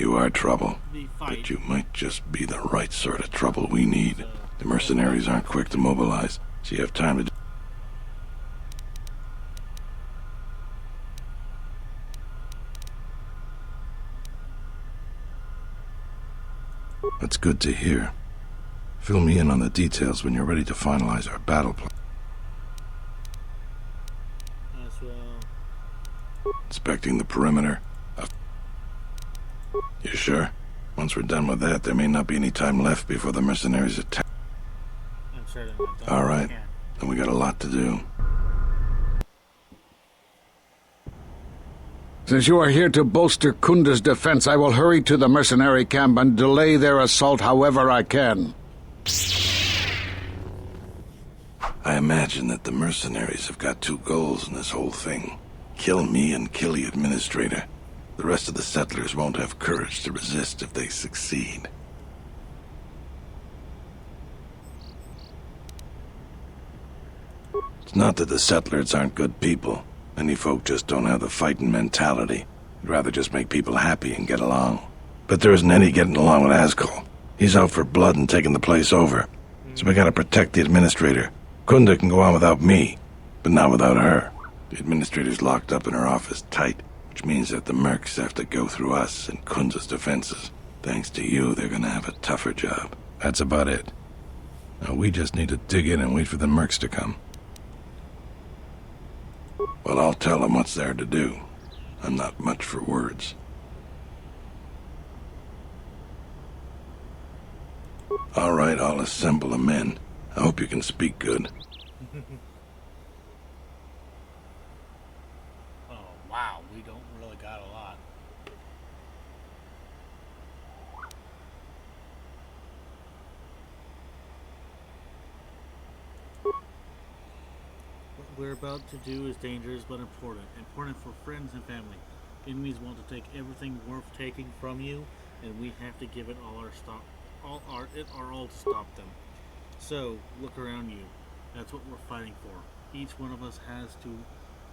You are trouble, the fight. but you might just be the right sort of trouble we need. The mercenaries aren't quick to mobilize, so you have time to... That's good to hear. Fill me in on the details when you're ready to finalize our battle plan. As well. Inspecting the perimeter. You sure? Once we're done with that, there may not be any time left before the mercenaries attack. I'm certain that All right, then we got a lot to do. Since you are here to bolster Kunda's defense, I will hurry to the mercenary camp and delay their assault however I can. I imagine that the mercenaries have got two goals in this whole thing. Kill me and kill the administrator. The rest of the settlers won't have courage to resist if they succeed. It's not that the settlers aren't good people. Many folk just don't have the fighting mentality. They'd rather just make people happy and get along. But there isn't any getting along with Ascol. He's out for blood and taking the place over. So we gotta protect the administrator. Kunda can go on without me, but not without her. The administrator's locked up in her office tight, which means that the mercs have to go through us and Kunda's defenses. Thanks to you, they're gonna have a tougher job. That's about it. Now we just need to dig in and wait for the mercs to come. Well, I'll tell them what's there to do. I'm not much for words. All right, I'll assemble the men. I hope you can speak good. Oh, wow, we don't really got a lot. What we're about to do is dangerous but important. Important for friends and family. Enemies want to take everything worth taking from you, and we have to give it all to stop them. So, look around you. That's what we're fighting for. Each one of us has to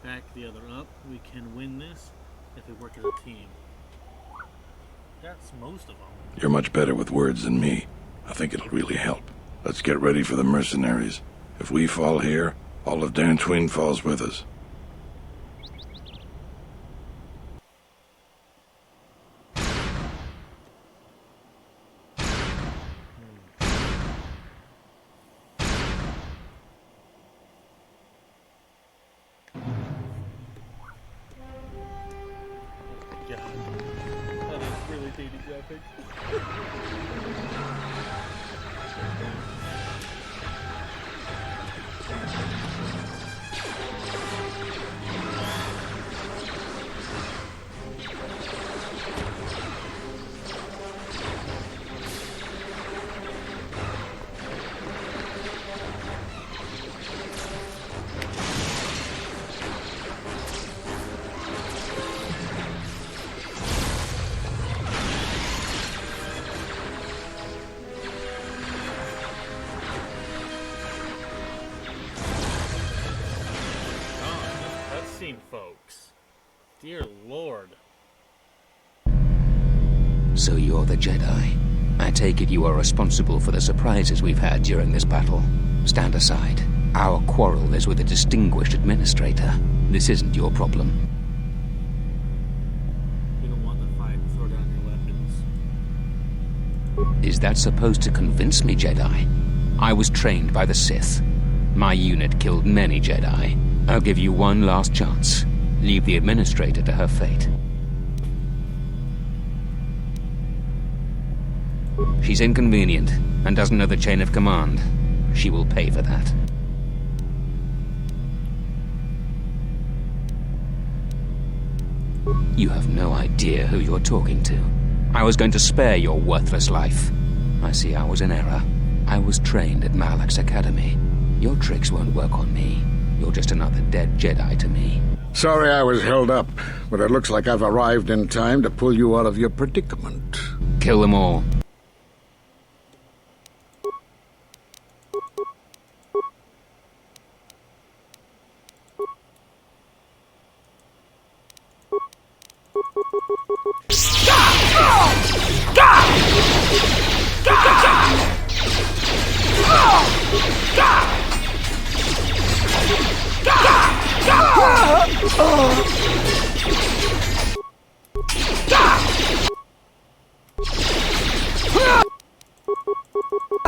back the other up. We can win this if we work as a team. That's most of them. You're much better with words than me. I think it'll really help. Let's get ready for the mercenaries. If we fall here, all of Dantwin falls with us. Yeah. That is really dated graphic. Folks. Dear Lord. So you're the Jedi. I take it you are responsible for the surprises we've had during this battle. Stand aside. Our quarrel is with a distinguished administrator. This isn't your problem. We don't want to fight. Throw down your weapons. Is that supposed to convince me, Jedi? I was trained by the Sith. My unit killed many Jedi. I'll give you one last chance. Leave the administrator to her fate. She's inconvenient and doesn't know the chain of command. She will pay for that. You have no idea who you're talking to. I was going to spare your worthless life. I see I was in error. I was trained at Malak's academy. Your tricks won't work on me. You're just another dead Jedi to me. Sorry I was held up, but it looks like I've arrived in time to pull you out of your predicament. Kill them all.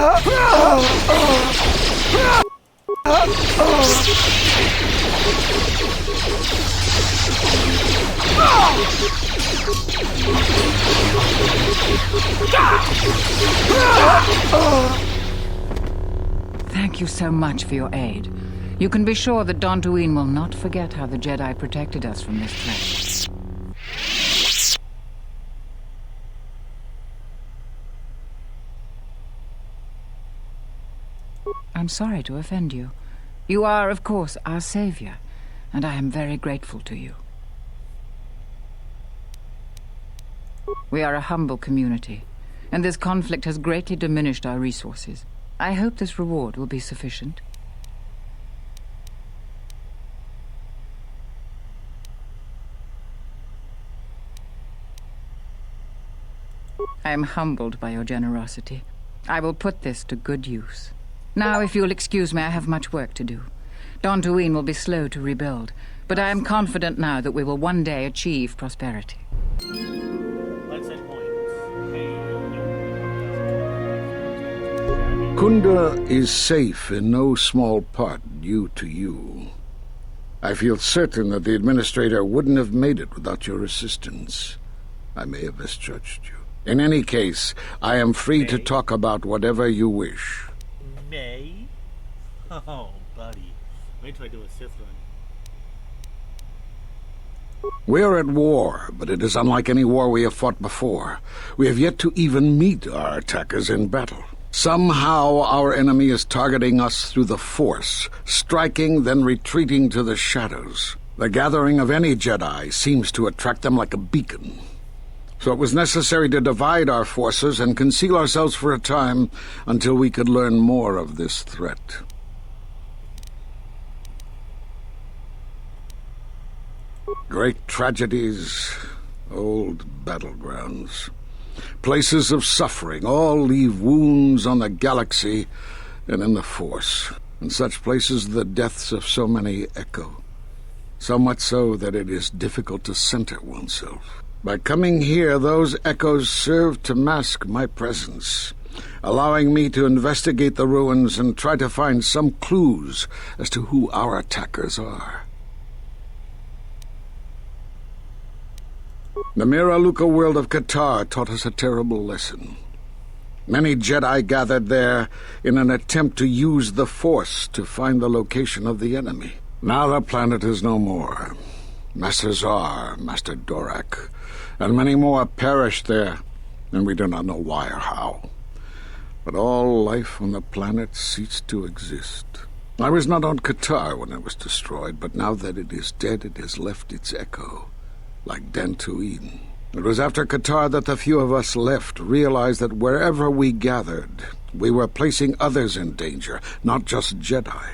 Thank you so much for your aid. You can be sure that Dantooine will not forget how the Jedi protected us from this threat. I'm sorry to offend you. You are, of course, our savior, and I am very grateful to you. We are a humble community, and this conflict has greatly diminished our resources. I hope this reward will be sufficient. I am humbled by your generosity. I will put this to good use. Now, if you'll excuse me, I have much work to do. Dantooine will be slow to rebuild, but I am confident now that we will one day achieve prosperity. Let's hit points. Kunda is safe in no small part due to you. I feel certain that the Administrator wouldn't have made it without your assistance. I may have misjudged you. In any case, I am free to talk about whatever you wish. May? Oh, buddy. Wait till I do a Sith run. We're at war, but it is unlike any war we have fought before. We have yet to even meet our attackers in battle. Somehow our enemy is targeting us through the Force, striking, then retreating to the shadows. The gathering of any Jedi seems to attract them like a beacon. So it was necessary to divide our forces and conceal ourselves for a time until we could learn more of this threat. Great tragedies, old battlegrounds, places of suffering, all leave wounds on the galaxy and in the Force. In such places the deaths of so many echo, so much so that it is difficult to center oneself. By coming here, those echoes serve to mask my presence, allowing me to investigate the ruins and try to find some clues as to who our attackers are. The Miraluka world of KOTOR taught us a terrible lesson. Many Jedi gathered there in an attempt to use the Force to find the location of the enemy. Now the planet is no more. Master Zar, Master Dorak, and many more perished there, and we do not know why or how. But all life on the planet ceased to exist. I was not on KOTOR when it was destroyed, but now that it is dead, it has left its echo, like Dantooine. It was after KOTOR that the few of us left realized that wherever we gathered, we were placing others in danger, not just Jedi.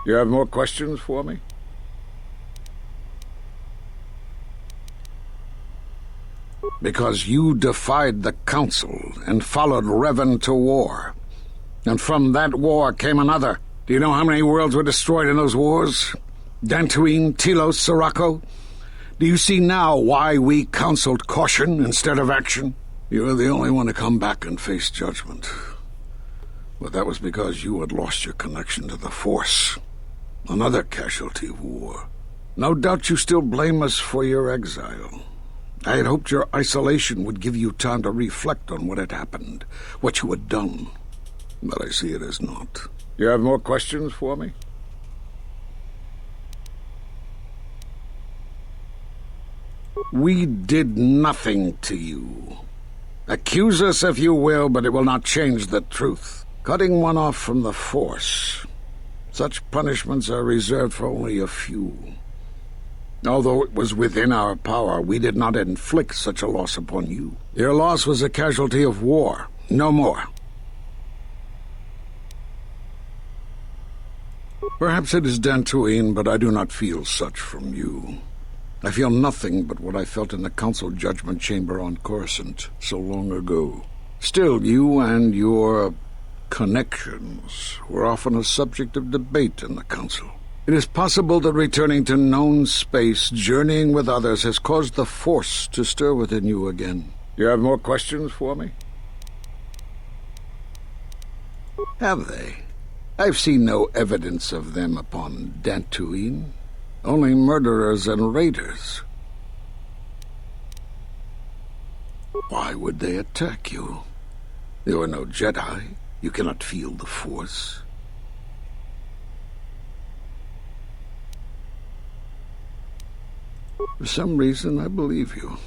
You have more questions for me? Because you defied the Council and followed Revan to war. And from that war came another. Do you know how many worlds were destroyed in those wars? Dantooine, Telos, Sirocco? Do you see now why we counseled caution instead of action? You were the only one to come back and face judgment. But that was because you had lost your connection to the Force. Another casualty of war. No doubt you still blame us for your exile. I had hoped your isolation would give you time to reflect on what had happened, what you had done. But I see it as not. You have more questions for me? We did nothing to you. Accuse us if you will, but it will not change the truth. Cutting one off from the Force. Such punishments are reserved for only a few. Although it was within our power, we did not inflict such a loss upon you. Your loss was a casualty of war, no more. Perhaps it is Dantooine, but I do not feel such from you. I feel nothing but what I felt in the Council Judgment Chamber on Coruscant so long ago. Still, you and your connections were often a subject of debate in the Council. It is possible that returning to known space, journeying with others, has caused the Force to stir within you again. You have more questions for me? Have they? I've seen no evidence of them upon Dantooine. Only murderers and raiders. Why would they attack you? You are no Jedi. You cannot feel the Force. For some reason, I believe you.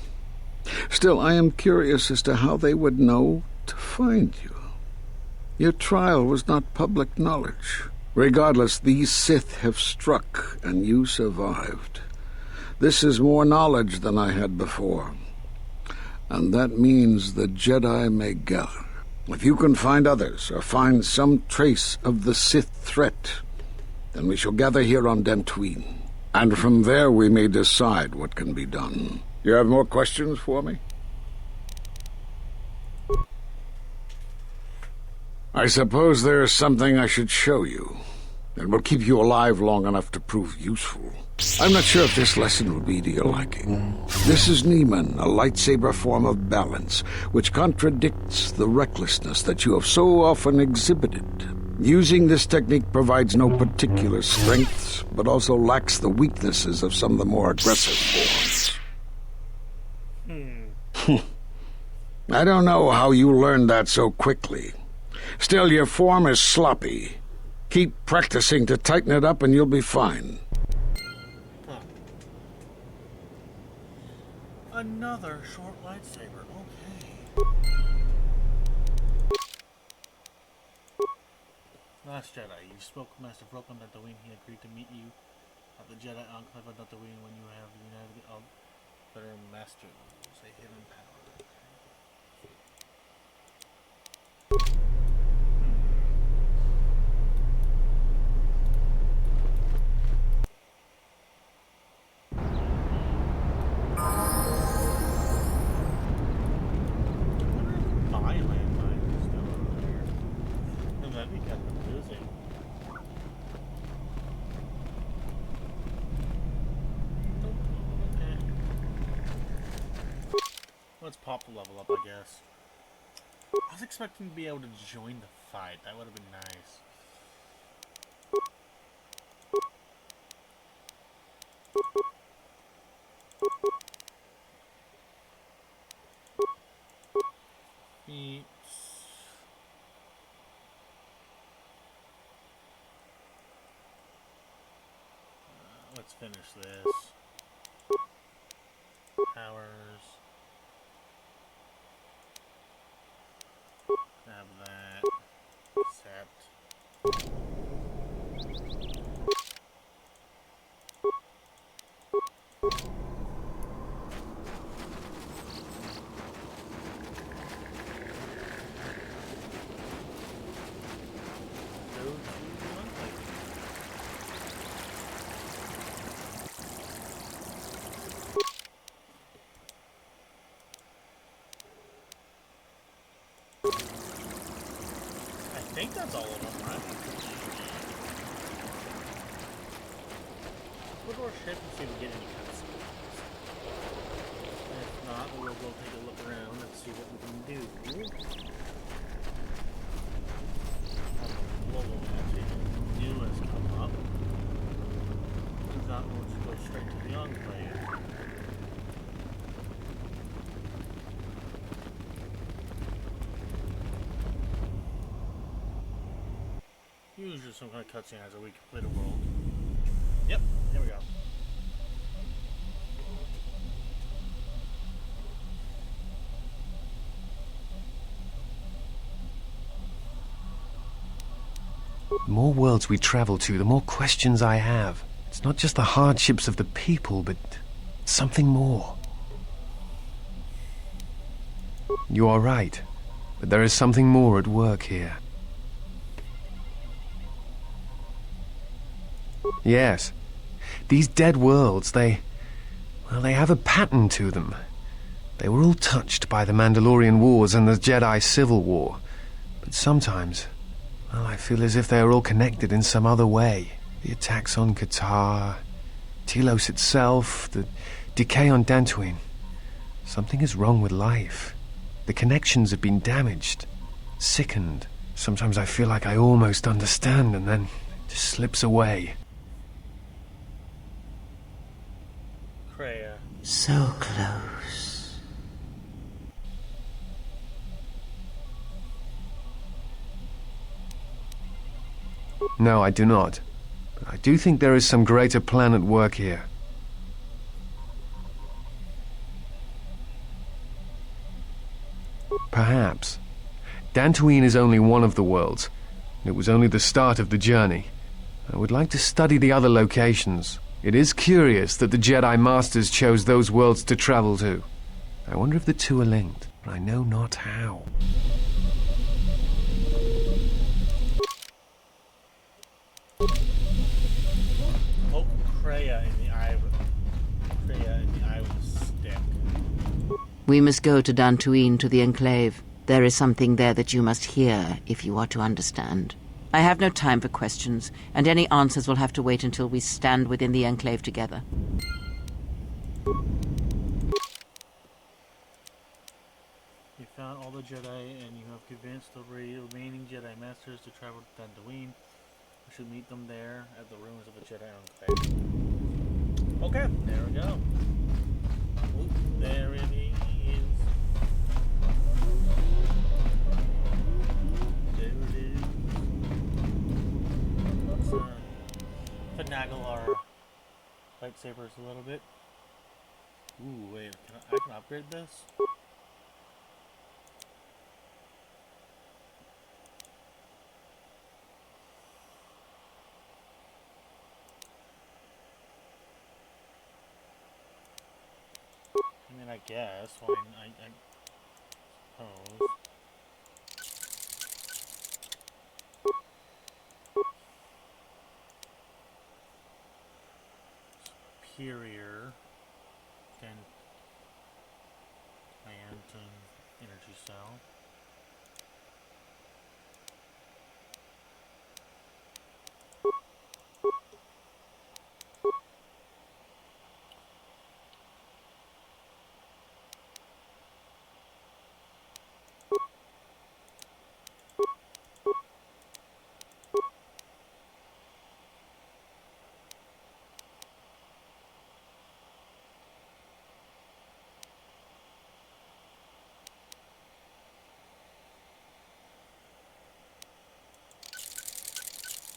Still, I am curious as to how they would know to find you. Your trial was not public knowledge. Regardless, these Sith have struck, and you survived. This is more knowledge than I had before. And that means the Jedi may gather. If you can find others, or find some trace of the Sith threat, then we shall gather here on Dantooine. And from there we may decide what can be done. You have more questions for me? I suppose there is something I should show you. It will keep you alive long enough to prove useful. I'm not sure if this lesson will be to your liking. This is Neiman, a lightsaber form of balance, which contradicts the recklessness that you have so often exhibited. Using this technique provides no particular strengths, but also lacks the weaknesses of some of the more aggressive forms. I don't know how you learned that so quickly. Still, your form is sloppy. Keep practicing to tighten it up and you'll be fine. Another short lightsaber, okay. Last Jedi, you spoke with Master Broke on Dantooine. He agreed to meet you at the Jedi Enclave of Dantooine when you have united the other Masters. A hidden power. Let's pop the level up, I guess. I was expecting to be able to join the fight. That would have been nice. Feet. Let's finish this. Powers. Have that set. I think that's all of them, right? Go to our ship and see if we get any cutscenes. If not, we'll go take a look around and see what we can do. Global match new has come up. Turns out we'll just go straight to the Enclave. Usually some kind of cutscene has a we complete a world. Yep, here we go. The more worlds we travel to, the more questions I have. It's not just the hardships of the people, but something more. You are right, but there is something more at work here. Yes, these dead worlds, they have a pattern to them. They were all touched by the Mandalorian Wars and the Jedi Civil War. But sometimes, well, I feel as if they are all connected in some other way. The attacks on KOTOR, Telos itself, the decay on Dantooine. Something is wrong with life. The connections have been damaged, sickened. Sometimes I feel like I almost understand, and then it just slips away. Kreia. So close. No, I do not. But I do think there is some greater plan at work here. Perhaps. Dantooine is only one of the worlds. It was only the start of the journey. I would like to study the other locations. It is curious that the Jedi Masters chose those worlds to travel to. I wonder if the two are linked, but I know not how. Oh, Kreia in the eye with a stick. We must go to Dantooine, to the Enclave. There is something there that you must hear if you are to understand. I have no time for questions, and any answers will have to wait until we stand within the Enclave together. You found all the Jedi, and you have convinced the remaining Jedi Masters to travel to Dantooine. We should meet them there at the ruins of the Jedi Enclave. Okay, there we go. Oop, there it is. There it is. Let's finagle our lightsabers a little bit. Ooh, wait, I can upgrade this? I mean, I guess. Well, I suppose. Superior. Then plant and energy cell.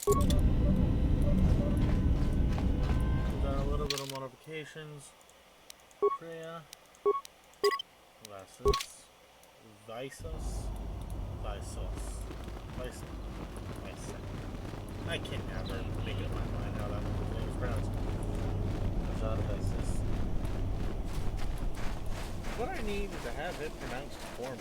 We've done a little bit of modifications. Kreia. Visos. I can't ever make up my mind how that name is pronounced. Visos. What I need is to have it pronounced for me.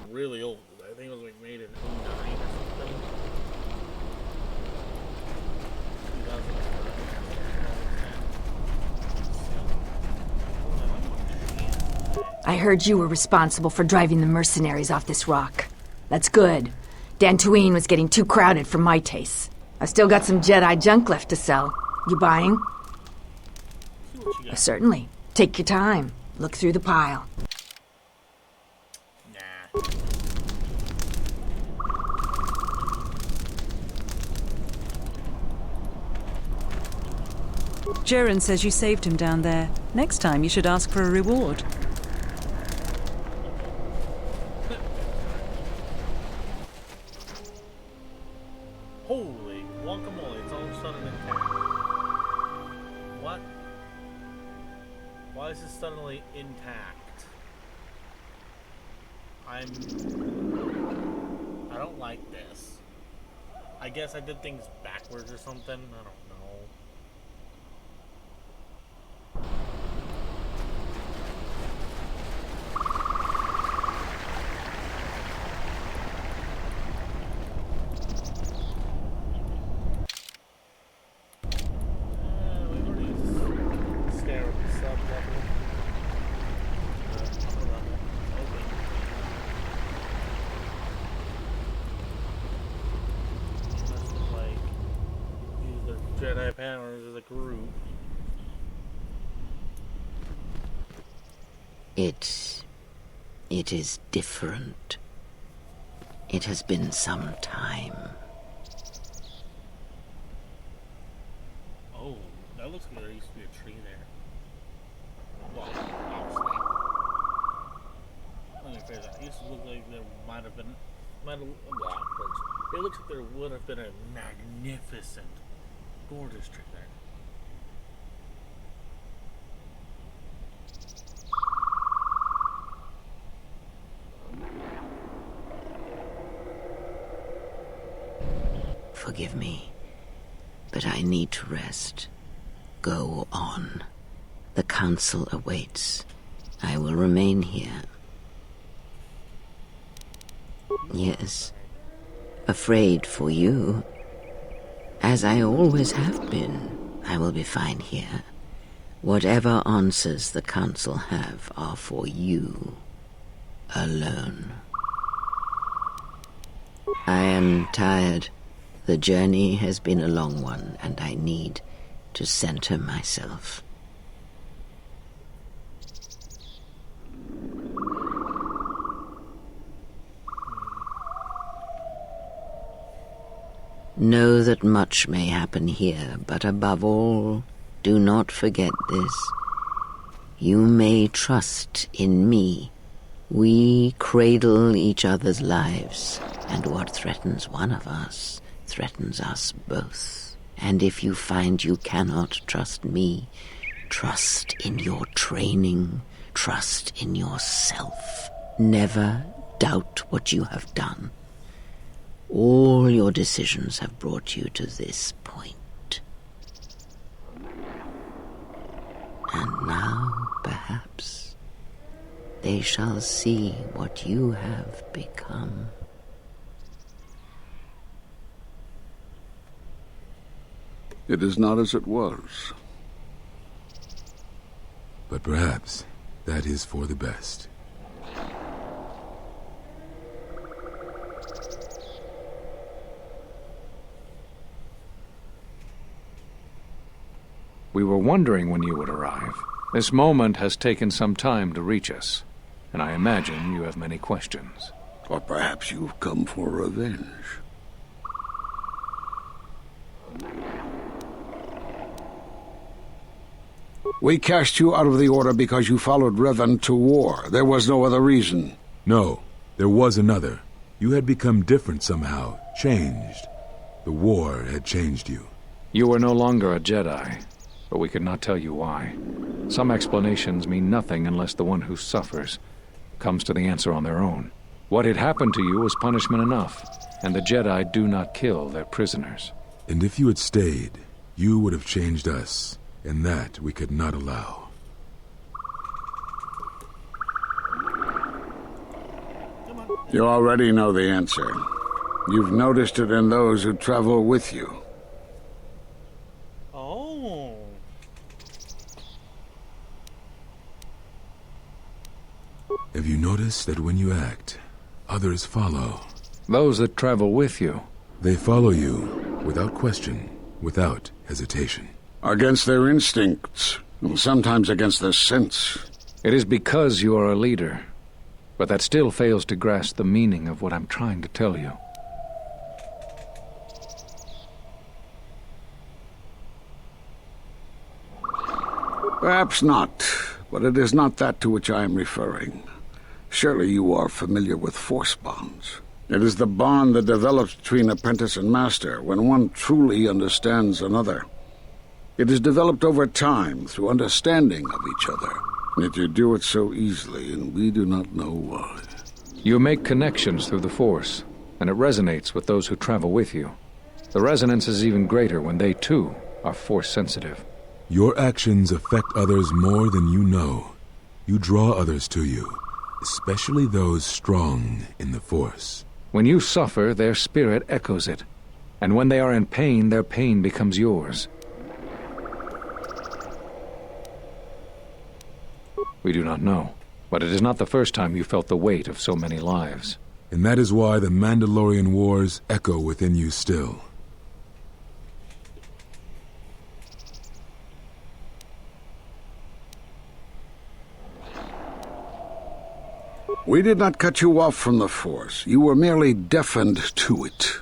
Really old. I think it was like made in '09 or something. 2000. I heard you were responsible for driving the mercenaries off this rock. That's good. Dantooine was getting too crowded for my tastes. I've still got some Jedi junk left to sell. You buying? Certainly. Take your time. Look through the pile. Jaren says you saved him down there. Next time you should ask for a reward. Holy guacamole, it's all of a sudden intact. What? Why is this suddenly intact? I don't like this. I guess I did things backwards or something. I don't know. We've already scoured the sub-level. Upper level. Open. Must have, like, used their Jedi powers as a group. It is different. It has been some time. Oh, that looks like there used to be a tree there. Well, obviously. Let me phrase that. It used to look like there might have been, it looks like there would have been a magnificent, gorgeous tree there. Forgive me, but I need to rest. Go on. The council awaits. I will remain here. Yes, afraid for you. As I always have been, I will be fine here. Whatever answers the council have are for you alone. I am tired. The journey has been a long one, and I need to center myself. Know that much may happen here, but above all, do not forget this. You may trust in me. We cradle each other's lives, and what threatens one of us threatens us both. And if you find you cannot trust me, trust in your training, trust in yourself. Never doubt what you have done. All your decisions have brought you to this point. And now, perhaps, they shall see what you have become. It is not as it was. But perhaps that is for the best. We were wondering when you would arrive. This moment has taken some time to reach us, and I imagine you have many questions. Or perhaps you've come for revenge. We cast you out of the Order because you followed Revan to war. There was no other reason. No, there was another. You had become different somehow, changed. The war had changed you. You were no longer a Jedi, but we could not tell you why. Some explanations mean nothing unless the one who suffers comes to the answer on their own. What had happened to you was punishment enough, and the Jedi do not kill their prisoners. And if you had stayed, you would have changed us, and that we could not allow. You already know the answer. You've noticed it in those who travel with you. Oh. Have you noticed that when you act, others follow? Those that travel with you. They follow you, without question, without hesitation. Against their instincts, and sometimes against their sense. It is because you are a leader, but that still fails to grasp the meaning of what I'm trying to tell you. Perhaps not, but it is not that to which I am referring. Surely you are familiar with force bonds. It is the bond that develops between apprentice and master when one truly understands another. It is developed over time through understanding of each other. Yet you do it so easily, and we do not know why. You make connections through the Force, and it resonates with those who travel with you. The resonance is even greater when they, too, are force-sensitive. Your actions affect others more than you know. You draw others to you, especially those strong in the Force. When you suffer, their spirit echoes it. And when they are in pain, their pain becomes yours. We do not know, but it is not the first time you felt the weight of so many lives. And that is why the Mandalorian Wars echo within you still. We did not cut you off from the Force. You were merely deafened to it.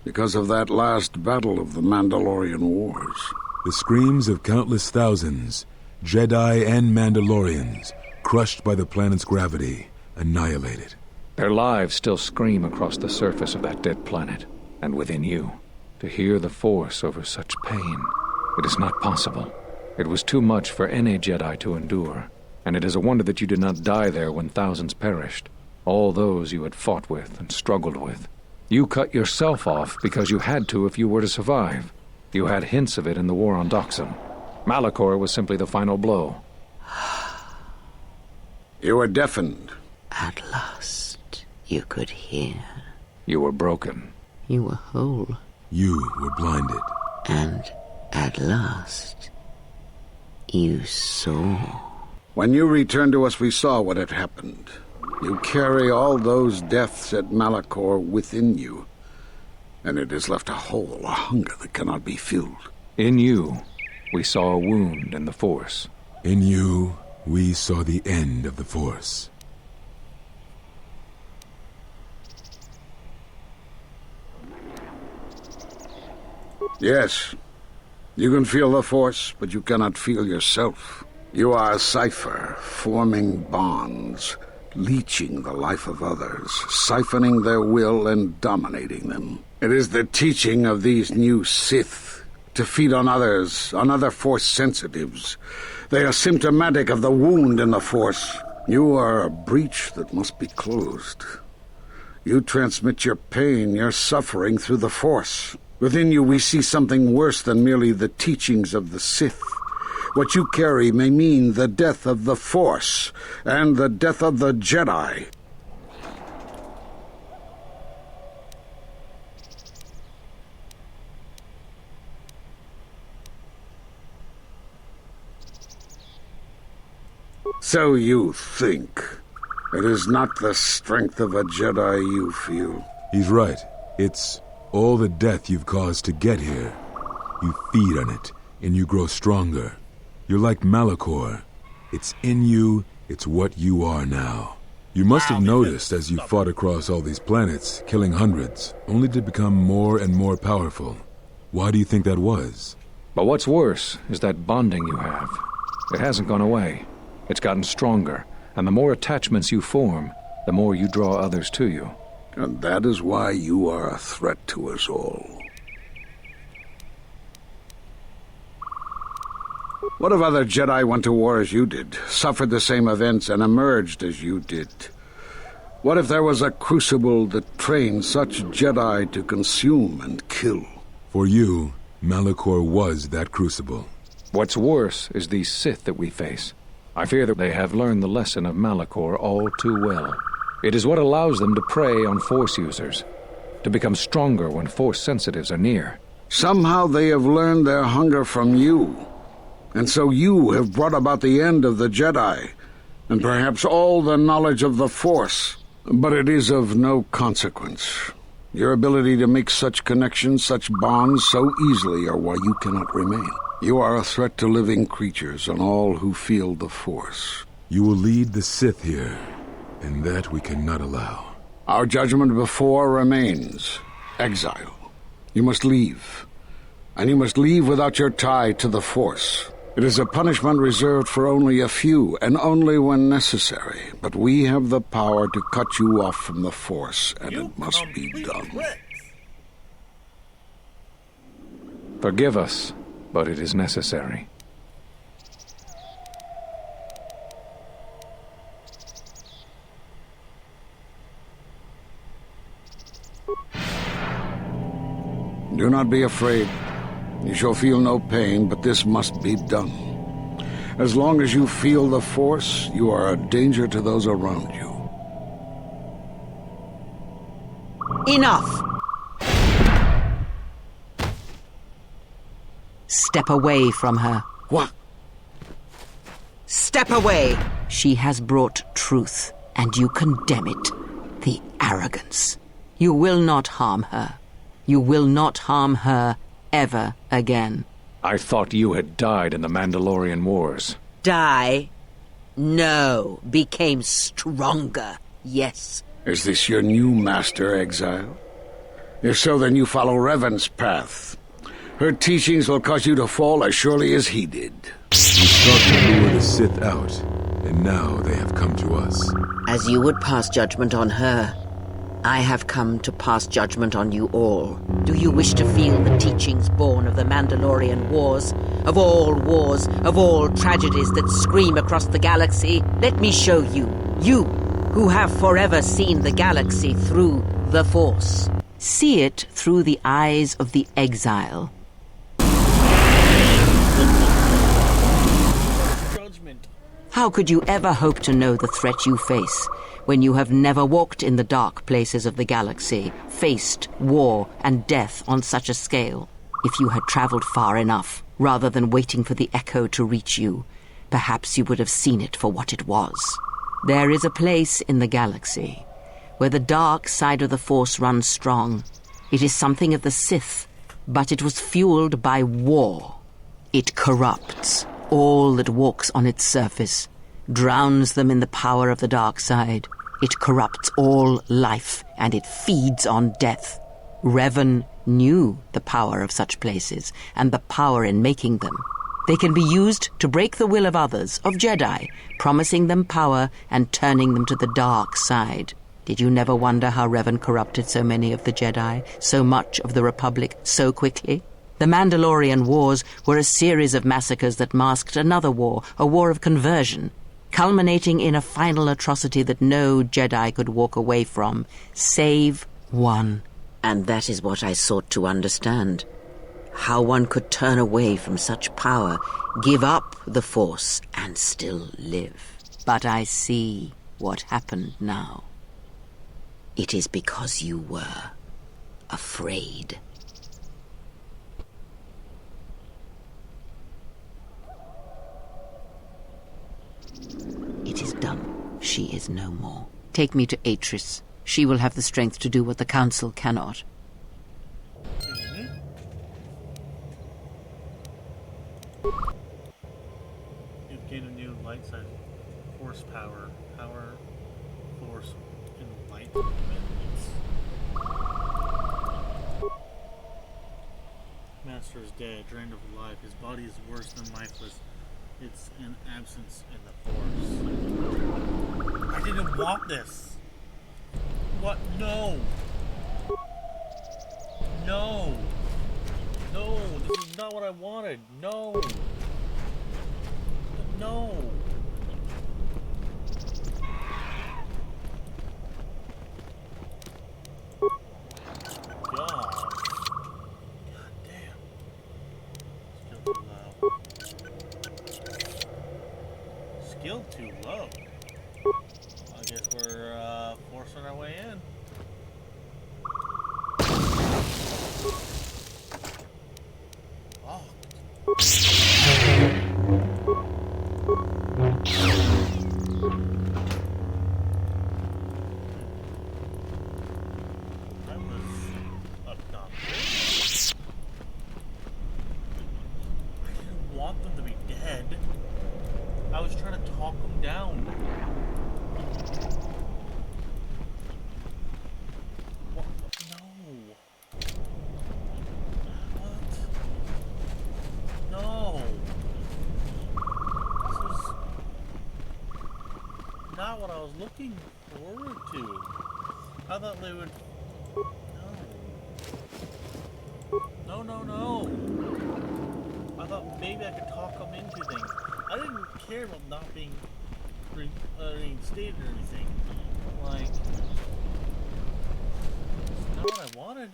Because of that last battle of the Mandalorian Wars. The screams of countless thousands, Jedi and Mandalorians, crushed by the planet's gravity, annihilated. Their lives still scream across the surface of that dead planet, and within you. To hear the Force over such pain, it is not possible. It was too much for any Jedi to endure, and it is a wonder that you did not die there when thousands perished, all those you had fought with and struggled with. You cut yourself off because you had to if you were to survive. You had hints of it in the war on Doxum. Malachor was simply the final blow. You were deafened. At last, you could hear. You were broken. You were whole. You were blinded. And at last, you saw. When you returned to us, we saw what had happened. You carry all those deaths at Malachor within you, and it has left a hole, a hunger that cannot be filled. In you, we saw a wound in the Force. In you, we saw the end of the Force. Yes, you can feel the Force, but you cannot feel yourself. You are a cipher, forming bonds, leeching the life of others, siphoning their will and dominating them. It is the teaching of these new Sith to feed on others, on other Force sensitives. They are symptomatic of the wound in the Force. You are a breach that must be closed. You transmit your pain, your suffering through the Force. Within you we see something worse than merely the teachings of the Sith. What you carry may mean the death of the Force, and the death of the Jedi. So you think. It is not the strength of a Jedi you feel. He's right. It's all the death you've caused to get here. You feed on it, and you grow stronger. You're like Malachor. It's in you, it's what you are now. You must have noticed as you fought across all these planets, killing hundreds, only to become more and more powerful. Why do you think that was? But what's worse is that bonding you have. It hasn't gone away. It's gotten stronger, and the more attachments you form, the more you draw others to you. And that is why you are a threat to us all. What if other Jedi went to war as you did, suffered the same events, and emerged as you did? What if there was a crucible that trained such Jedi to consume and kill? For you, Malachor was that crucible. What's worse is these Sith that we face. I fear that they have learned the lesson of Malachor all too well. It is what allows them to prey on Force users, to become stronger when Force sensitives are near. Somehow they have learned their hunger from you. And so you have brought about the end of the Jedi, and perhaps all the knowledge of the Force. But it is of no consequence. Your ability to make such connections, such bonds so easily are why you cannot remain. You are a threat to living creatures and all who feel the Force. You will lead the Sith here, and that we cannot allow. Our judgment before remains. Exile. You must leave. And you must leave without your tie to the Force. It is a punishment reserved for only a few, and only when necessary. But we have the power to cut you off from the Force, and it must be done. Forgive us, but it is necessary. Do not be afraid. You shall feel no pain, but this must be done. As long as you feel the Force, you are a danger to those around you. Enough! Step away from her. What? Step away! She has brought truth, and you condemn it. The arrogance. You will not harm her. You will not harm her ever again. I thought you had died in the Mandalorian Wars. Die? No. Became stronger. Yes. Is this your new master, Exile? If so, then you follow Revan's path. Her teachings will cause you to fall as surely as he did. We sought to lure the Sith out, and now they have come to us. As you would pass judgment on her, I have come to pass judgment on you all. Do you wish to feel the teachings born of the Mandalorian Wars? Of all tragedies that scream across the galaxy? Let me show you. You, who have forever seen the galaxy through the Force. See it through the eyes of the Exile. Judgment. How could you ever hope to know the threat you face when you have never walked in the dark places of the galaxy, faced war and death on such a scale? If you had traveled far enough, rather than waiting for the echo to reach you, perhaps you would have seen it for what it was. There is a place in the galaxy where the dark side of the Force runs strong. It is something of the Sith, but it was fueled by war. It corrupts all that walks on its surface, drowns them in the power of the dark side. It corrupts all life, and it feeds on death. Revan knew the power of such places, and the power in making them. They can be used to break the will of others, of Jedi, promising them power and turning them to the dark side. Did you never wonder how Revan corrupted so many of the Jedi, so much of the Republic, so quickly? The Mandalorian Wars were a series of massacres that masked another war, a war of conversion, culminating in a final atrocity that no Jedi could walk away from, save one. And that is what I sought to understand. How one could turn away from such power, give up the Force, and still live. But I see what happened now. It is because you were afraid. It is done. She is no more. Take me to Atris. She will have the strength to do what the Council cannot. You've gained a new light side force power. Power, force, and light. Master is dead, drained of life. His body is worse than lifeless. It's an absence in the Force. I didn't want this. What? No. No. No, this is not what I wanted. No. No. God. God damn. Still too low. Skill too low. I guess we're forcing our way in. Oh. That was obnoxious. I didn't want them to be dead. I was trying to talk them down. What? No. What? No. This is not what I was looking forward to. I thought they would... No. No. I thought maybe I could talk them into things. I didn't care about not being reinstated or anything. Like, it's not what I wanted.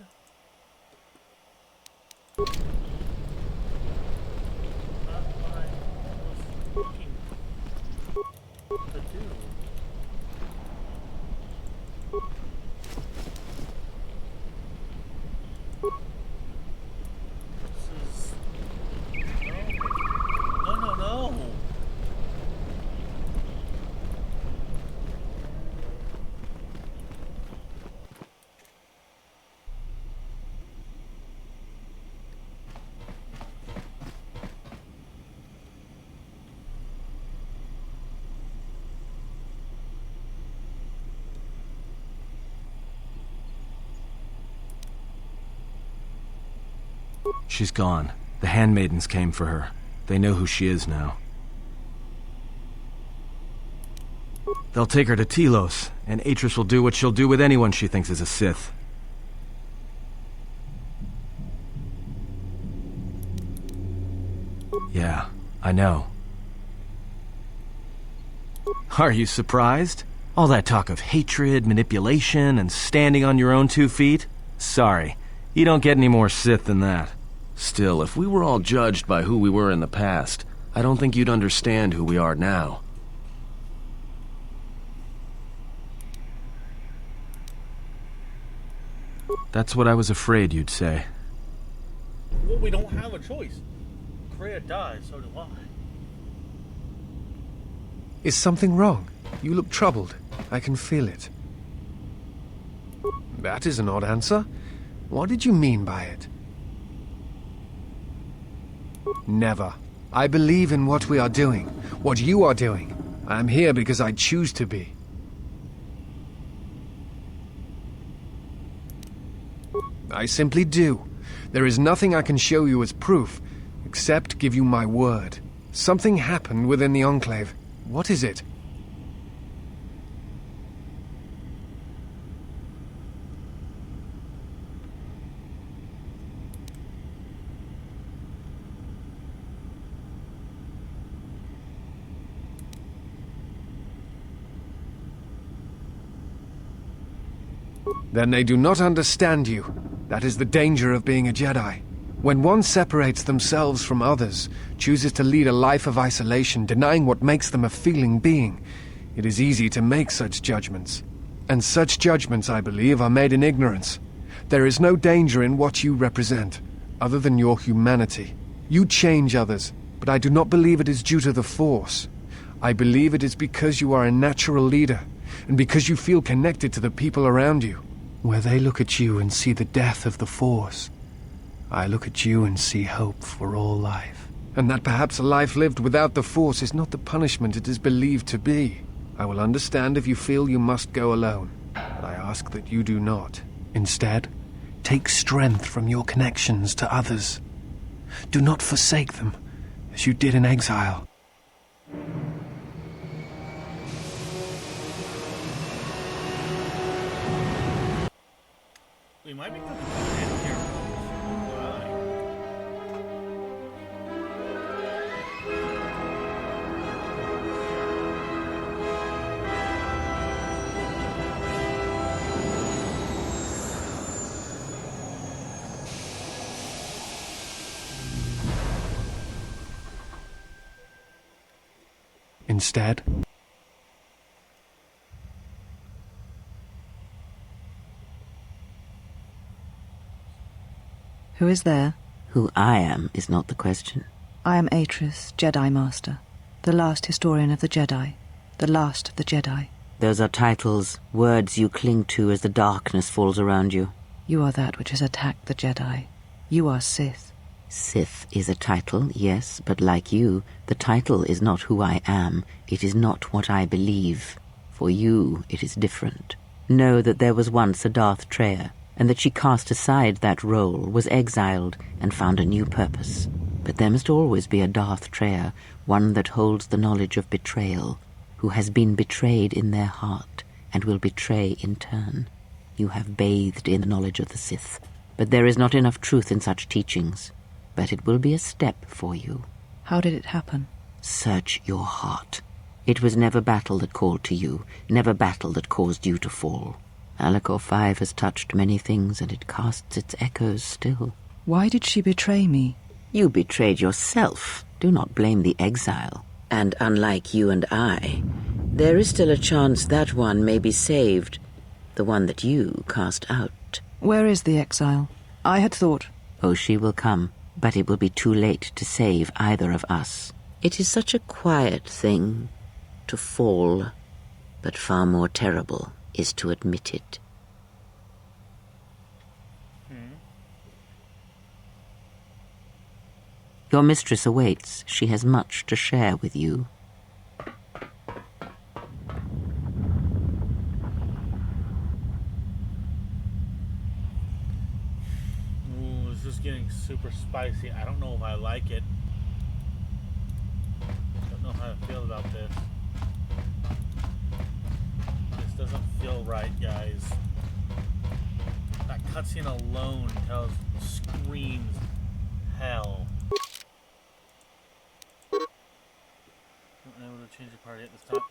She's gone. The handmaidens came for her. They know who she is now. They'll take her to Telos, and Atris will do what she'll do with anyone she thinks is a Sith. Yeah, I know. Are you surprised? All that talk of hatred, manipulation, and standing on your own 2 feet? Sorry, you don't get any more Sith than that. Still, if we were all judged by who we were in the past, I don't think you'd understand who we are now. That's what I was afraid you'd say. Well, we don't have a choice. Kreia dies, so do I. Is something wrong? You look troubled. I can feel it. That is an odd answer. What did you mean by it? Never. I believe in what we are doing, what you are doing. I am here because I choose to be. I simply do. There is nothing I can show you as proof, except give you my word. Something happened within the Enclave. What is it? Then they do not understand you. That is the danger of being a Jedi. When one separates themselves from others, chooses to lead a life of isolation, denying what makes them a feeling being, it is easy to make such judgments. And such judgments, I believe, are made in ignorance. There is no danger in what you represent, other than your humanity. You change others, but I do not believe it is due to the Force. I believe it is because you are a natural leader, and because you feel connected to the people around you. Where they look at you and see the death of the Force, I look at you and see hope for all life. And that perhaps a life lived without the Force is not the punishment it is believed to be. I will understand if you feel you must go alone, but I ask that you do not. Instead, take strength from your connections to others. Do not forsake them, as you did in exile. We might be coming to an end here. Instead, who is there? Who I am is not the question. I am Atris, Jedi Master, the last historian of the Jedi, the last of the Jedi. Those are titles, words you cling to as the darkness falls around you. You are that which has attacked the Jedi. You are Sith. Sith is a title, yes, but like you, the title is not who I am. It is not what I believe. For you, it is different. Know that there was once a Darth Treya, and that she cast aside that role, was exiled, and found a new purpose. But there must always be a Darth Treya, one that holds the knowledge of betrayal, who has been betrayed in their heart, and will betray in turn. You have bathed in the knowledge of the Sith, but there is not enough truth in such teachings. But it will be a step for you. How did it happen? Search your heart. It was never battle that called to you, never battle that caused you to fall. Alakor 5 has touched many things, and it casts its echoes still. Why did she betray me? You betrayed yourself. Do not blame the exile. And unlike you and I, there is still a chance that one may be saved, the one that you cast out. Where is the exile? I had thought... Oh, she will come, but it will be too late to save either of us. It is such a quiet thing to fall, but far more terrible is to admit it. Your mistress awaits. She has much to share with you. Oh, is is getting super spicy. I don't know if I like it. Don't know how I feel about this. This doesn't feel right, guys. That cutscene alone screams hell. I'm able to change the party at this time.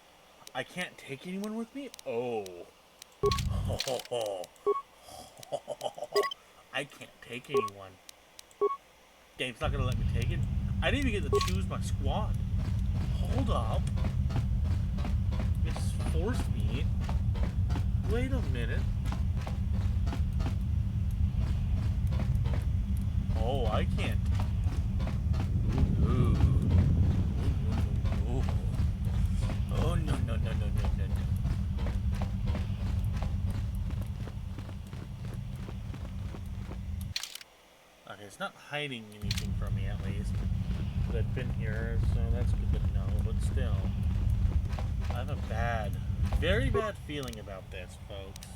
I can't take anyone with me? Oh. I can't take anyone. Game's not gonna let me take it. I didn't even get to choose my squad. Hold up. It's forced me. Wait a minute. Oh, I can't. Ooh. Ooh. Oh, no. Okay, it's not hiding anything from me, at least. But I've been here, so that's good to know. But still, I have a very bad feeling about this, folks.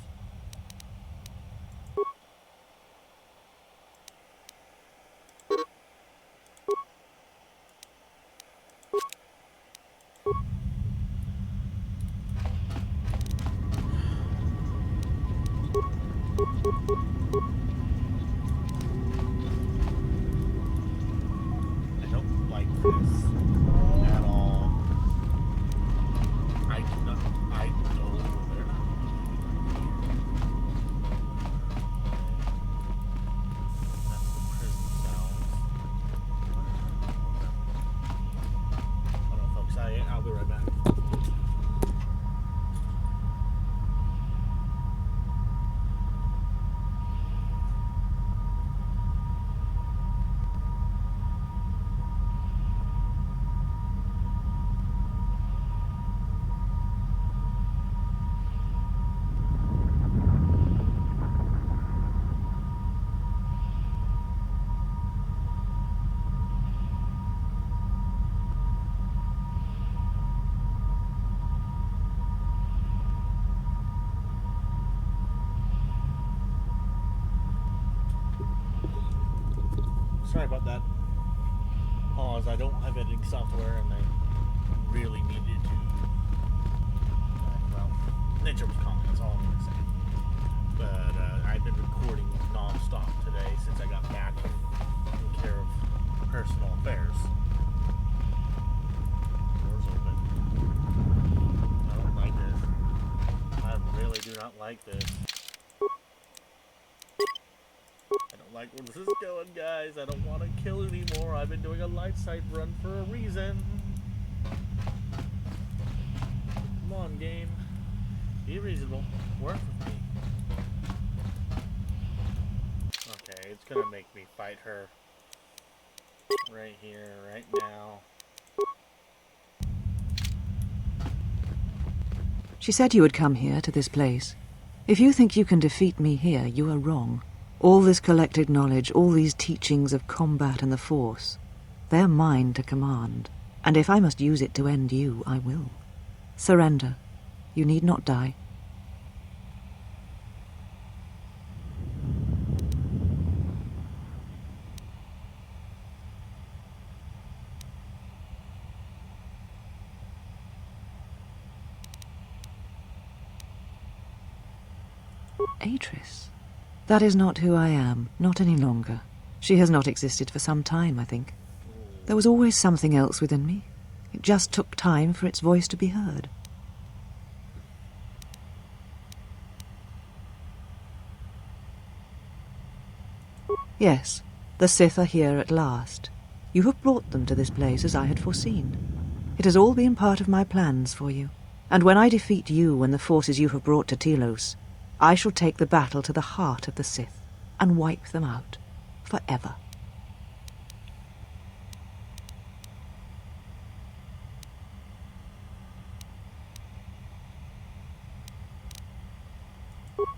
I don't like this at all. I know they're not. That's the prison cells. Hold on, folks. I'll be right back. Sorry about that pause. I don't have editing software, and I really needed to. Well, nature was calling. That's all I'm going to say. But I've been recording non-stop today since I got back from taking care of personal affairs. Doors open. I don't like this. I really do not like this. I don't like where this is going, guys. I don't want to kill anymore. I've been doing a light side run for a reason. Come on, game. Be reasonable. Work with me. Okay, it's gonna make me fight her. Right here, right now. She said you would come here, to this place. If you think you can defeat me here, you are wrong. All this collected knowledge, all these teachings of combat and the Force, they're mine to command. And if I must use it to end you, I will. Surrender. You need not die. Atris. That is not who I am, not any longer. She has not existed for some time, I think. There was always something else within me. It just took time for its voice to be heard. Yes, the Sith are here at last. You have brought them to this place as I had foreseen. It has all been part of my plans for you. And when I defeat you and the forces you have brought to Telos, I shall take the battle to the heart of the Sith and wipe them out forever.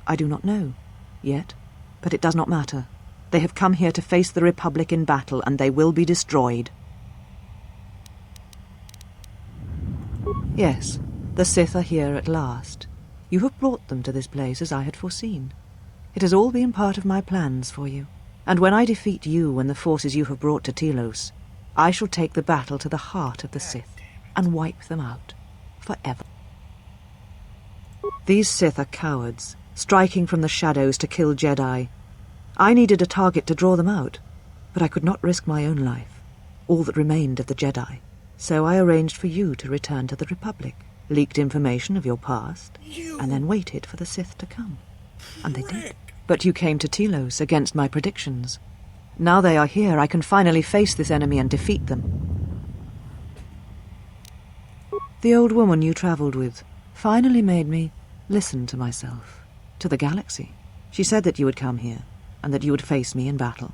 I do not know, yet, but it does not matter. They have come here to face the Republic in battle, and they will be destroyed. Yes, the Sith are here at last. You have brought them to this place as I had foreseen. It has all been part of my plans for you. And when I defeat you and the forces you have brought to Telos, I shall take the battle to the heart of the Sith and wipe them out forever. These Sith are cowards, striking from the shadows to kill Jedi. I needed a target to draw them out, but I could not risk my own life, all that remained of the Jedi. So I arranged for you to return to the Republic, leaked information of your past, and then waited for the Sith to come. And they did. But you came to Telos against my predictions. Now they are here, I can finally face this enemy and defeat them. The old woman you travelled with finally made me listen to myself, to the galaxy. She said that you would come here, and that you would face me in battle.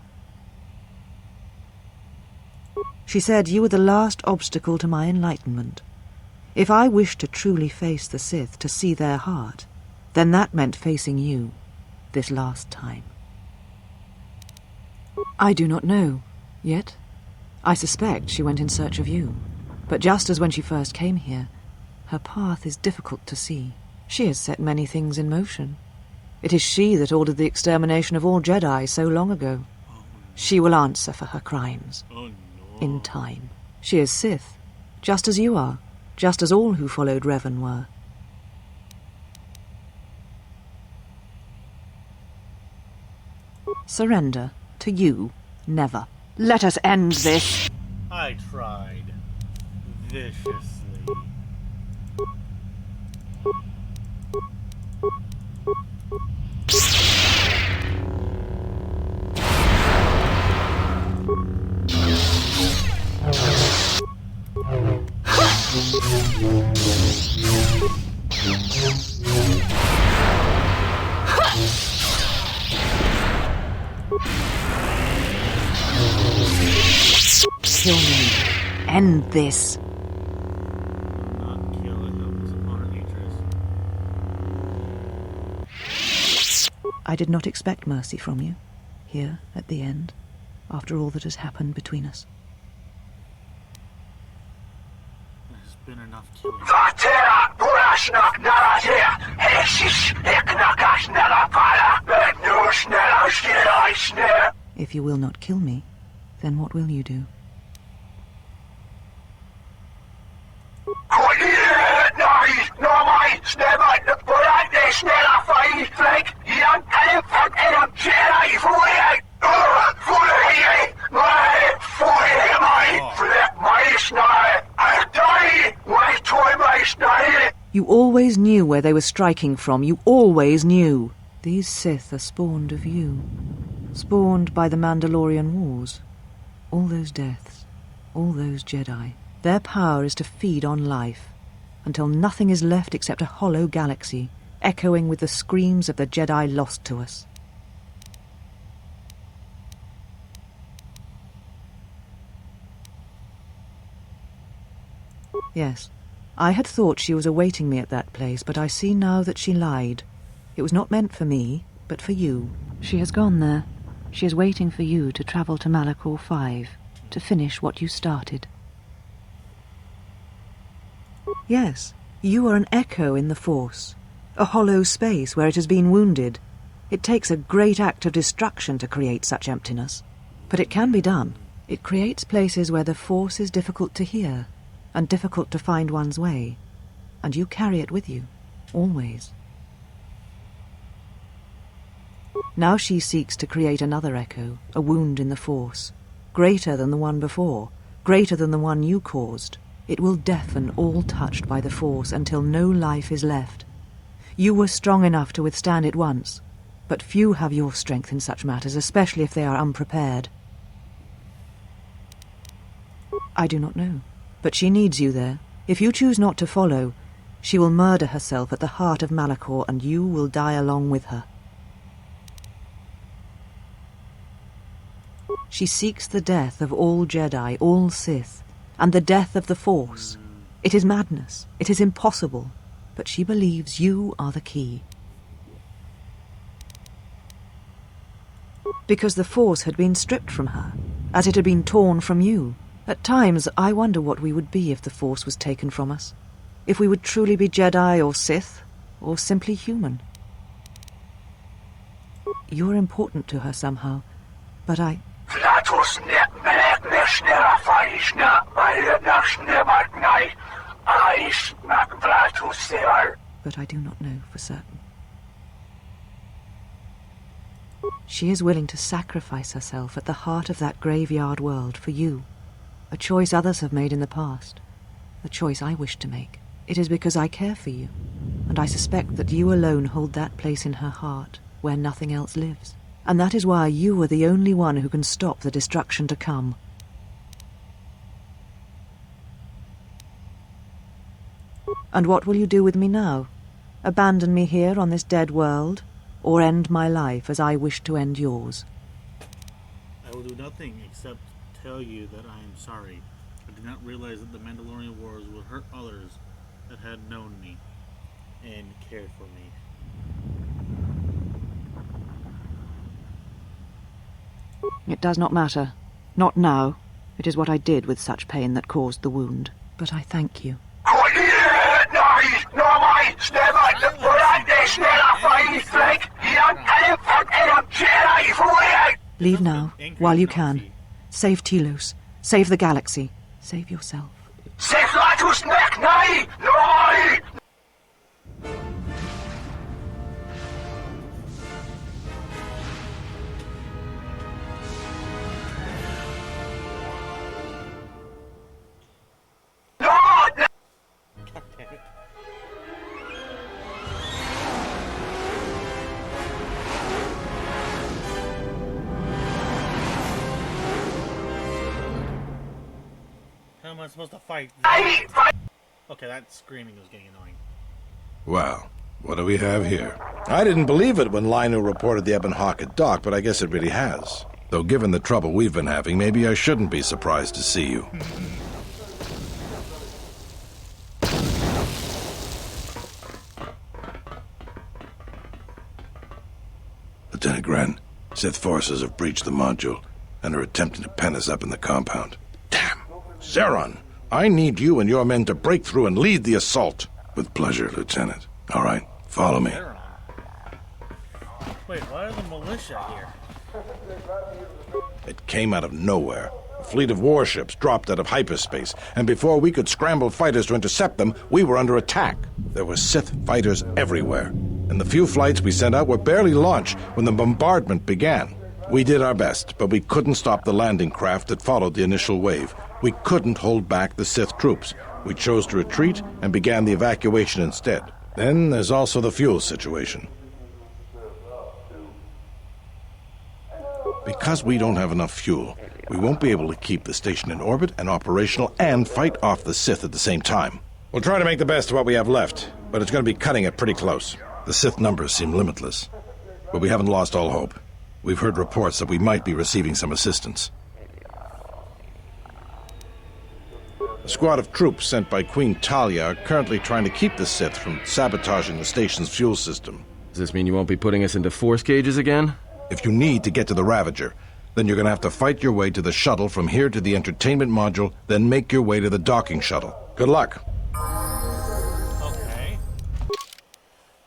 She said you were the last obstacle to my enlightenment. If I wished to truly face the Sith, to see their heart, then that meant facing you, this last time. I do not know, yet. I suspect she went in search of you. But just as when she first came here, her path is difficult to see. She has set many things in motion. It is she that ordered the extermination of all Jedi so long ago. She will answer for her crimes. In time. She is Sith, just as you are, just as all who followed Revan were. Surrender to you, never. Let us end this. I tried. Viciously. Kill me. End this. Not killing them is upon Atreus. I did not expect mercy from you, here at the end, after all that has happened between us. There's been enough killing. If you will not kill me, then what will you do? You always knew where they were striking from. You always knew. These Sith are spawned of you. Spawned by the Mandalorian Wars. All those deaths. All those Jedi. Their power is to feed on life, until nothing is left except a hollow galaxy, echoing with the screams of the Jedi lost to us. Yes, I had thought she was awaiting me at that place, but I see now that she lied. It was not meant for me, but for you. She has gone there. She is waiting for you to travel to Malachor 5, to finish what you started. Yes, you are an echo in the Force, a hollow space where it has been wounded. It takes a great act of destruction to create such emptiness, but it can be done. It creates places where the Force is difficult to hear, and difficult to find one's way, and you carry it with you, always. Now she seeks to create another echo, a wound in the Force, greater than the one before, greater than the one you caused. It will deafen all touched by the Force until no life is left. You were strong enough to withstand it once, but few have your strength in such matters, especially if they are unprepared. I do not know, but she needs you there. If you choose not to follow, she will murder herself at the heart of Malachor, and you will die along with her. She seeks the death of all Jedi, all Sith, and the death of the Force. It is madness. It is impossible. But she believes you are the key. Because the Force had been stripped from her, as it had been torn from you. At times, I wonder what we would be if the Force was taken from us. If we would truly be Jedi or Sith, or simply human. You are important to her somehow, But I... But I do not know for certain. She is willing to sacrifice herself at the heart of that graveyard world for you. A choice others have made in the past. A choice I wish to make. It is because I care for you, and I suspect that you alone hold that place in her heart where nothing else lives. And that is why you are the only one who can stop the destruction to come. And what will you do with me now? Abandon me here on this dead world, or end my life as I wish to end yours? I will do nothing except tell you that I am sorry. I did not realize that the Mandalorian Wars would hurt others that had known me and cared for me. It does not matter. Not now. It is what I did with such pain that caused the wound. But I thank you. Leave now, while you can. Save Telos. Save the galaxy. Save yourself. How am I supposed to fight? Okay, that screaming was getting annoying. Well, what do we have here? I didn't believe it when Lino reported the Ebon Hawk at dock, but I guess it really has. Though given the trouble we've been having, maybe I shouldn't be surprised to see you. Lieutenant Gren, Sith forces have breached the module and are attempting to pen us up in the compound. Damn! Zeron, I need you and your men to break through and lead the assault. With pleasure, Lieutenant. All right, follow me. Wait, why are the militia here? It came out of nowhere. A fleet of warships dropped out of hyperspace, and before we could scramble fighters to intercept them, we were under attack. There were Sith fighters everywhere, and the few flights we sent out were barely launched when the bombardment began. We did our best, but we couldn't stop the landing craft that followed the initial wave. We couldn't hold back the Sith troops. We chose to retreat and began the evacuation instead. Then there's also the fuel situation. Because we don't have enough fuel, we won't be able to keep the station in orbit and operational and fight off the Sith at the same time. We'll try to make the best of what we have left, but it's going to be cutting it pretty close. The Sith numbers seem limitless, but we haven't lost all hope. We've heard reports that we might be receiving some assistance. A squad of troops sent by Queen Talia are currently trying to keep the Sith from sabotaging the station's fuel system. Does this mean you won't be putting us into force cages again? If you need to get to the Ravager, then you're going to have to fight your way to the shuttle from here to the entertainment module, then make your way to the docking shuttle. Good luck. Okay.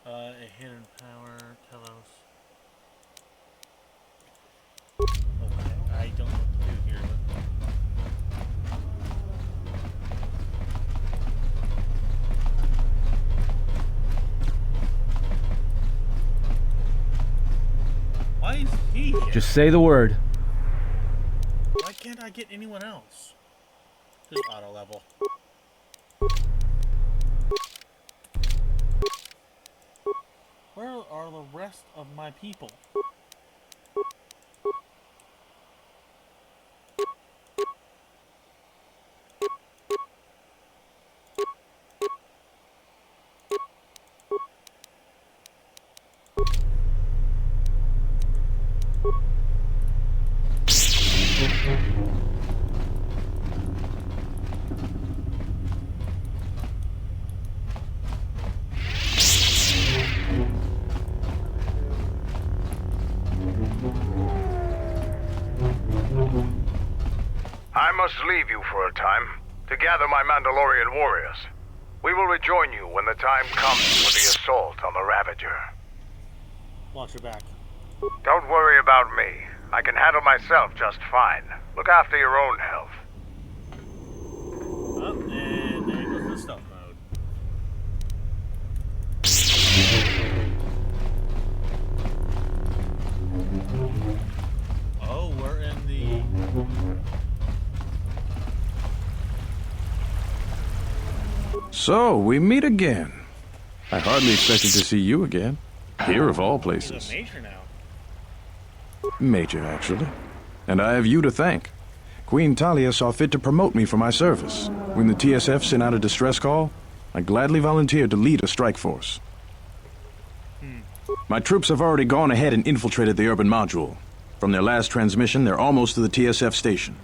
A hidden power, Telos. Okay, I don't know what to do here. Why is he here? Just say the word. Why can't I get anyone else? Just auto level. Where are the rest of my people? I must leave you for a time to gather my Mandalorian warriors. We will rejoin you when the time comes for the assault on the Ravager. Watch your back. Don't worry about me. I can handle myself just fine. Look after your own health. Oh, and there goes the stealth mode. Oh, we're in the... So, we meet again. I hardly expected to see you again. Here of all places. He's a major now. Major, actually. And I have you to thank. Queen Talia saw fit to promote me for my service. When the TSF sent out a distress call, I gladly volunteered to lead a strike force. My troops have already gone ahead and infiltrated the urban module. From their last transmission, they're almost to the TSF station.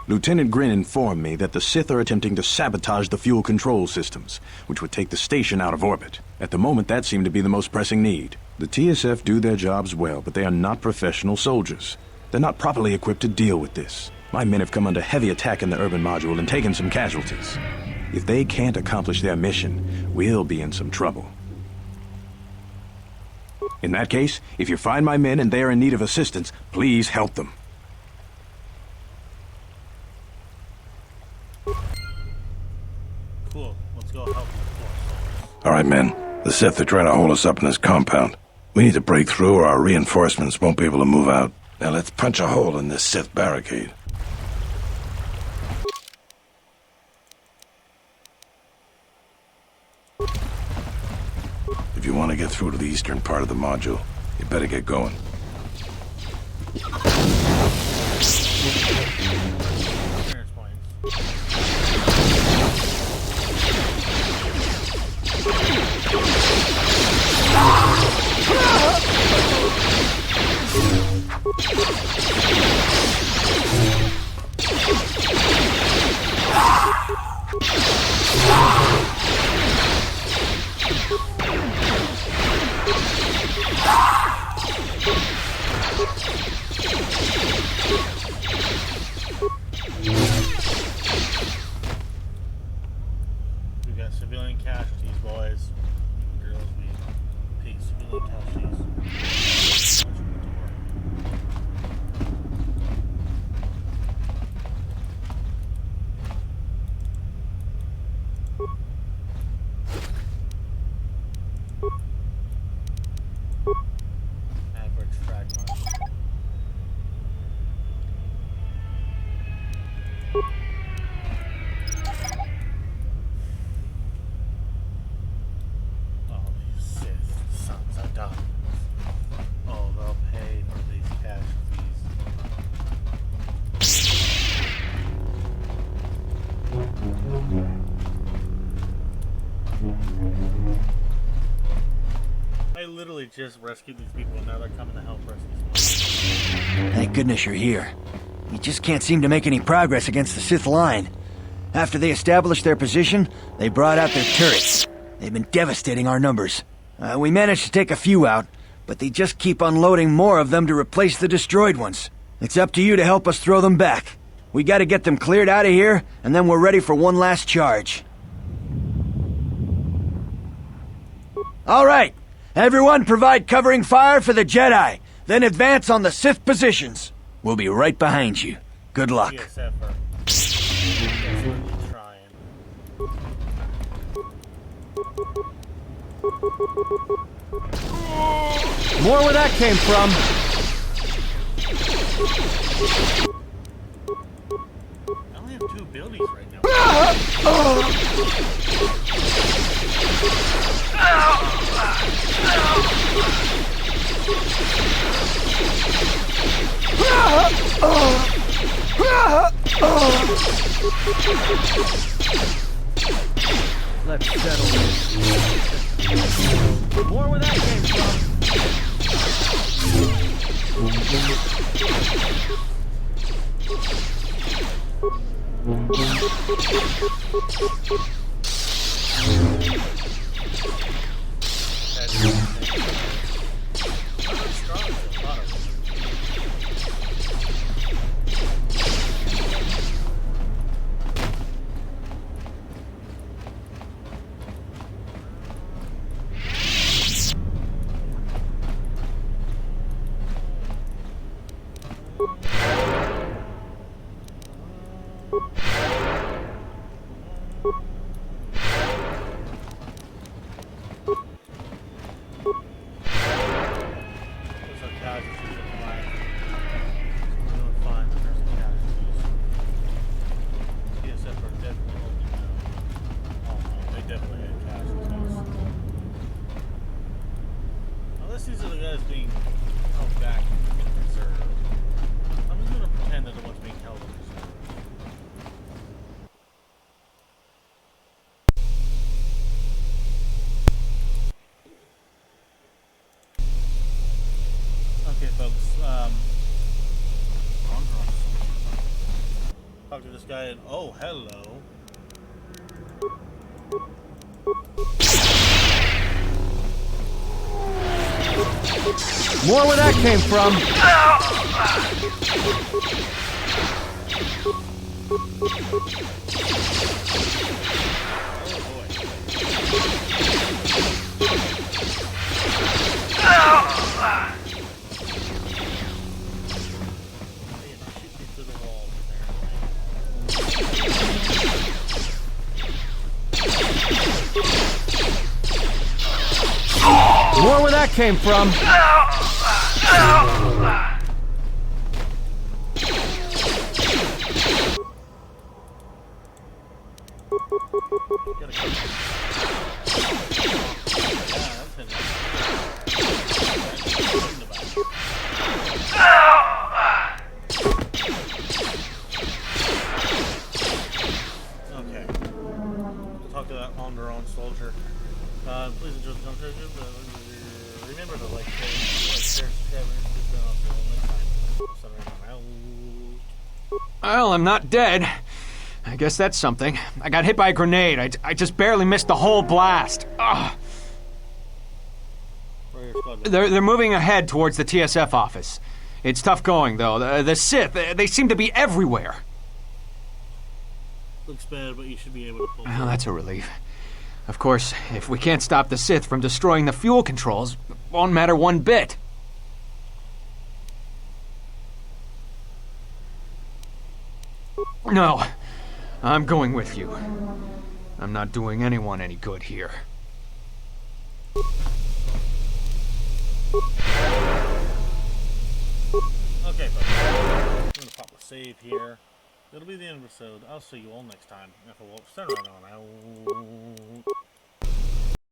Lieutenant Grin informed me that the Sith are attempting to sabotage the fuel control systems, which would take the station out of orbit. At the moment, that seemed to be the most pressing need. The TSF do their jobs well, but they are not professional soldiers. They're not properly equipped to deal with this. My men have come under heavy attack in the urban module and taken some casualties. If they can't accomplish their mission, we'll be in some trouble. In that case, if you find my men and they are in need of assistance, please help them. Cool. Let's go help them. All right, men. The Sith are trying to hold us up in this compound. We need to break through or our reinforcements won't be able to move out. Now let's punch a hole in this Sith barricade. If you want to get through to the eastern part of the module, you better get going. We got civilian casualties, boys. Girls, we take civilian casualties. Average fragment. Oh, these Sith sons of guns. Oh, they'll pay for these casualties. I literally just rescued these people and now they're coming to help rescue someone. Thank goodness you're here. You just can't seem to make any progress against the Sith line. After they established their position, they brought out their turrets. They've been devastating our numbers. We managed to take a few out, but they just keep unloading more of them to replace the destroyed ones. It's up to you to help us throw them back. We gotta get them cleared out of here, and then we're ready for one last charge. All right. Everyone provide covering fire for the Jedi, then advance on the Sith positions. We'll be right behind you. Good luck. Yes, effort. Desperately trying. More where that came from. I only have 2 abilities right now. Let's settle this. More where that came Unless these are the guys being held back in reserve. I'm just gonna pretend that the one's being held in reserve. Okay, folks. Talk to this guy and oh, hello. More where that came from. More where that came from. Okay. We'll talk to that on-their-own soldier. Please enjoy the conversation. Remember to like, share, Well, I'm not dead. I guess that's something. I got hit by a grenade. I just barely missed the whole blast. Ugh. They're moving ahead towards the TSF office. It's tough going, though. The Sith, they seem to be everywhere. Looks bad, but you should be able to pull. Well, that's a relief. Of course, if we can't stop the Sith from destroying the fuel controls, it won't matter one bit. No, I'm going with you. I'm not doing anyone any good here. Okay, folks. I'm gonna pop a save here. That'll be the end of the episode. I'll see you all next time. If I won't stand right on out.